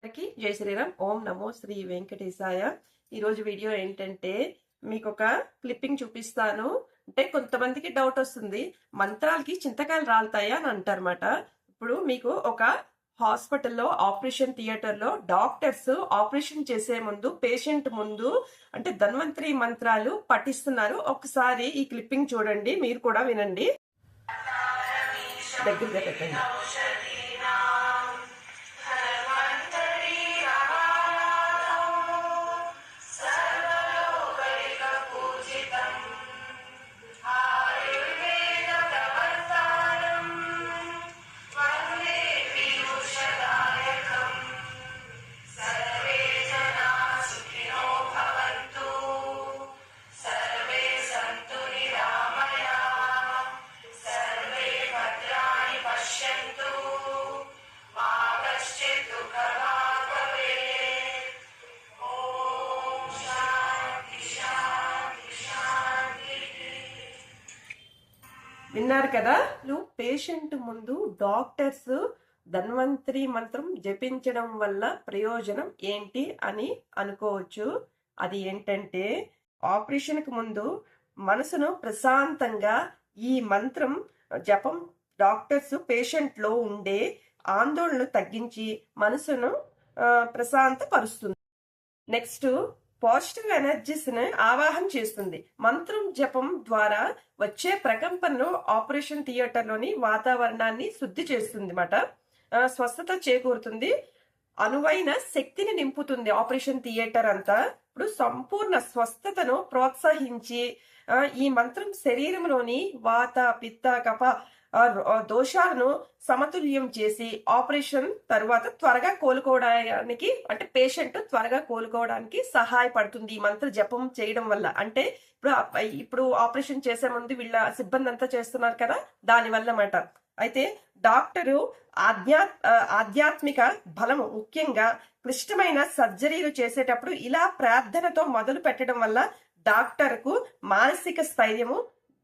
అందరికీ జై శ్రీరామ్. ఓం నమో శ్రీ వెంకటేశాయ. ఈరోజు వీడియో ఏంటంటే మీకు ఒక క్లిప్పింగ్ చూపిస్తాను. అంటే కొంతమందికి డౌట్ వస్తుంది, మంత్రాలకి చింతకాయలు రాలుతాయా అని అంటారన్నమాట. ఇప్పుడు మీకు ఒక హాస్పిటల్లో ఆపరేషన్ థియేటర్లో డాక్టర్స్ ఆపరేషన్ చేసే ముందు పేషెంట్ ముందు అంటే ధన్వంతరి మంత్రాలు పఠిస్తున్నారు. ఒకసారి ఈ క్లిప్పింగ్ చూడండి, మీరు కూడా వినండి. దగ్గరగా పెట్టండి. విన్నారు కదా, పేషెంట్ ముందు డాక్టర్స్ ధన్వంతరి మంత్రం జపించడం వల్ల ప్రయోజనం ఏంటి అని అనుకోవచ్చు. అది ఏంటంటే, ఆపరేషన్కి ముందు మనసును ప్రశాంతంగా ఈ మంత్రం జపం డాక్టర్స్ పేషెంట్లో ఉండే ఆందోళనను తగ్గించి మనసును ప్రశాంతపరుస్తుంది. నెక్స్ట్, పాజిటివ్ ఎనర్జీస్ ని ఆవాహన చేస్తుంది. మంత్రం జపం ద్వారా వచ్చే ప్రకంపనలు ఆపరేషన్ థియేటర్ లోని వాతావరణాన్ని శుద్ధి చేస్తుంది మాట. స్వస్థత చేకూరుతుంది, అనువైన శక్తిని నింపుతుంది. ఆపరేషన్ థియేటర్ అంతా ఇప్పుడు సంపూర్ణ స్వస్థతను ప్రోత్సహించి ఈ మంత్రం శరీరంలోని వాత పిత్త కఫ దోషాలను సమతుల్యం చేసి ఆపరేషన్ తరువాత త్వరగా కోలుకోవడానికి అంటే పేషెంట్ త్వరగా కోలుకోవడానికి సహాయపడుతుంది ఈ మంత్ర జపం చేయడం వల్ల. అంటే ఇప్పుడు ఆపరేషన్ చేసే ముందు వీళ్ళ సిబ్బంది అంతా చేస్తున్నారు కదా, దాని వల్ల అన్నమాట. అయితే డాక్టరు ఆధ్యాత్మిక బలము ముఖ్యంగా క్లిష్టమైన సర్జరీలు చేసేటప్పుడు ఇలా ప్రార్థనతో మొదలు పెట్టడం వల్ల డాక్టర్కు మానసిక స్థైర్యము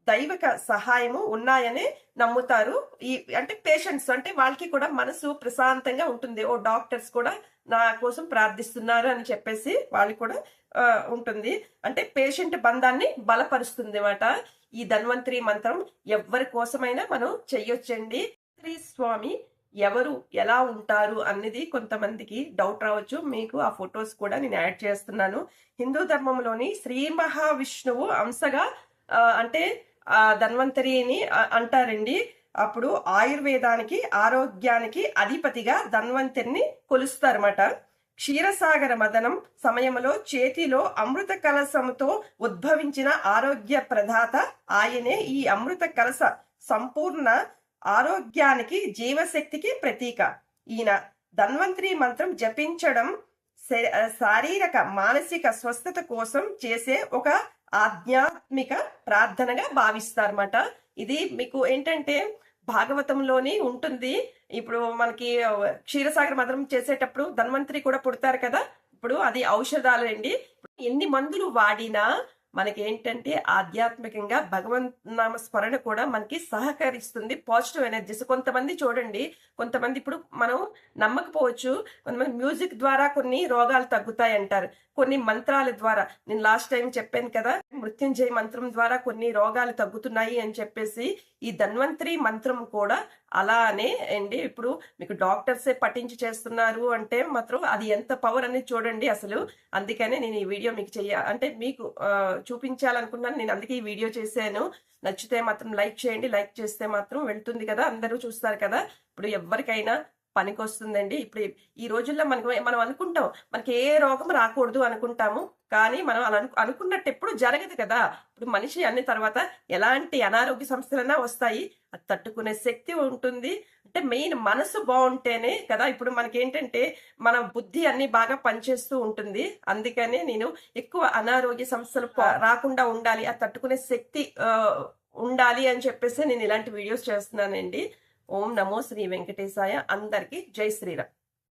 దైవిక సహాయము ఉన్నాయని నమ్ముతారు. ఈ అంటే పేషెంట్స్ అంటే వాళ్ళకి కూడా మనసు ప్రశాంతంగా ఉంటుంది. ఓ డాక్టర్స్ కూడా నా కోసం ప్రార్థిస్తున్నారు అని చెప్పేసి వాళ్ళకి కూడా ఉంటుంది. అంటే పేషెంట్ బంధాన్ని బలపరుస్తుంది అన్నమాట. ఈ ధన్వంతరి మంత్రం ఎవరి కోసమైనా మనం చెయ్యొచ్చండి. స్వామి ఎవరు ఎలా ఉంటారు అన్నది కొంతమందికి డౌట్ రావచ్చు. మీకు ఆ ఫొటోస్ కూడా నేను యాడ్ చేస్తున్నాను. హిందూ ధర్మంలోని శ్రీ మహావిష్ణువు అంశగా అంటే ధన్వంతరిని అంటారండి. అప్పుడు ఆయుర్వేదానికి ఆరోగ్యానికి అధిపతిగా ధన్వంతరిని కొలుస్తారన్నమాట. క్షీరసాగర మదనం సమయంలో చేతిలో అమృత కలశంతో ఉద్భవించిన ఆరోగ్య ప్రదాత ఆయనే. ఈ అమృత కలశ సంపూర్ణ ఆరోగ్యానికి జీవశక్తికి ప్రతీక. ఈయన ధన్వంతరి మంత్రం జపించడం శారీరక మానసిక స్వస్థత కోసం చేసే ఒక ఆధ్యాత్మిక ప్రార్థనగా భావిస్తారన్నమాట. ఇది మీకు ఏంటంటే భాగవతంలోని ఉంటుంది. ఇప్పుడు మనకి క్షీరసాగర మదనం చేసేటప్పుడు ధన్వంతరి కూడా పుడతారు కదా, ఇప్పుడు అది ఔషధాలు అండి. ఎన్ని మందులు వాడినా మనకి ఏంటంటే ఆధ్యాత్మికంగా భగవంత్ నామ స్మరణ కూడా మనకి సహకరిస్తుంది. పాజిటివ్ ఎనర్జీస్ కొంతమంది చూడండి, కొంతమంది ఇప్పుడు మనం నమ్మకపోవచ్చు, కొంతమంది మ్యూజిక్ ద్వారా కొన్ని రోగాలు తగ్గుతాయి అంటారు, కొన్ని మంత్రాల ద్వారా. నేను లాస్ట్ టైం చెప్పాను కదా, మృత్యుంజయ మంత్రం ద్వారా కొన్ని రోగాలు తగ్గుతున్నాయి అని చెప్పేసి. ఈ ధన్వంతరి మంత్రం కూడా అలానే అండి. ఇప్పుడు మీకు డాక్టర్సే పఠించి చేస్తున్నారు అంటే మాత్రం అది ఎంత పవర్ అనేది చూడండి అసలు. అందుకనే నేను ఈ వీడియో మీకు అంటే మీకు చూపించాలనుకున్నాను నేను, అందుకే ఈ వీడియో చేశాను. నచ్చితే మాత్రం లైక్ చేయండి, లైక్ చేస్తే మాత్రం వెళ్తుంది కదా, అందరూ చూస్తారు కదా. ఇప్పుడు ఎవరికైనా పనికి వస్తుందండి. ఇప్పుడు ఈ రోజుల్లో మనం అనుకుంటాం మనకి ఏ రోగం రాకూడదు అనుకుంటాము, కానీ మనం అలా అనుకున్నట్టు ఎప్పుడు జరగదు కదా. ఇప్పుడు మనిషి అన్ని తర్వాత ఎలాంటి అనారోగ్య సమస్యలన్నా వస్తాయి, అది తట్టుకునే శక్తి ఉంటుంది. అంటే మెయిన్ మనసు బాగుంటేనే కదా. ఇప్పుడు మనకేంటంటే మన బుద్ధి అన్ని బాగా పనిచేస్తూ ఉంటుంది. అందుకనే నేను ఎక్కువ అనారోగ్య సమస్యలు రాకుండా ఉండాలి, అది తట్టుకునే శక్తి ఉండాలి అని చెప్పేసి నేను ఇలాంటి వీడియోస్ చేస్తున్నానండి. ఓం నమో శ్రీ వెంకటేశాయ. అందరికీ జై శ్రీరామ్.